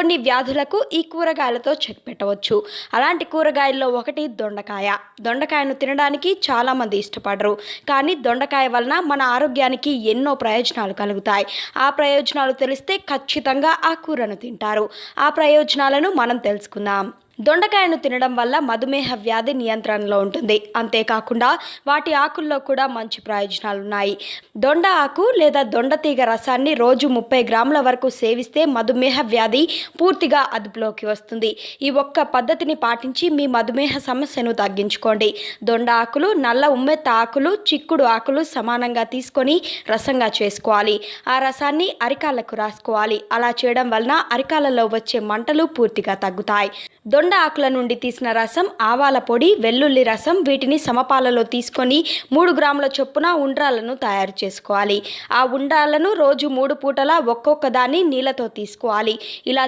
కొన్ని వ్యాధులకు ఈ కూరగాయలతో చెక్ పెట్టవచ్చు. అలాంటి కూరగాయల్లో ఒకటి దొండకాయ. దొండకాయను తినడానికి చాలామంది ఇష్టపడరు. కానీ దొండకాయ వలన మన ఆరోగ్యానికి ఎన్నో ప్రయోజనాలు కలుగుతాయి. ఆ ప్రయోజనాలు తెలిస్తే ఖచ్చితంగా ఆ కూరను తింటారు. ఆ ప్రయోజనాలను మనం తెలుసుకుందాం. దొండకాయను తినడం వల్ల మధుమేహ వ్యాధి నియంత్రణలో ఉంటుంది. అంతేకాకుండా వాటి ఆకుల్లో కూడా మంచి ప్రయోజనాలు ఉన్నాయి. దొండ ఆకు లేదా దొండ తీగ రసాన్ని రోజు 30 గ్రాముల వరకు సేవిస్తే మధుమేహ వ్యాధి పూర్తిగా అదుపులోకి వస్తుంది. ఈ ఒక్క పద్ధతిని పాటించి మీ మధుమేహ సమస్యను తగ్గించుకోండి. దొండ ఆకులు, నల్ల ఉమ్మెత్త ఆకులు, చిక్కుడు ఆకులు సమానంగా తీసుకొని రసంగా చేసుకోవాలి. ఆ రసాన్ని అరికాళ్లకు రాసుకోవాలి. అలా చేయడం వలన అరికాళ్ళలో వచ్చే మంటలు పూర్తిగా తగ్గుతాయి. దొండ ఆకుల నుండి తీసిన రసం, ఆవాల పొడి, వెల్లుల్లి రసం వీటిని సమపాలలో తీసుకొని 3 గ్రాముల చొప్పున ఉండ్రాలను తయారు చేసుకోవాలి. ఆ ఉండ్రాలను రోజు 3 పూటలా ఒక్కొక్క దాన్ని నీళ్ళతో తీసుకోవాలి. ఇలా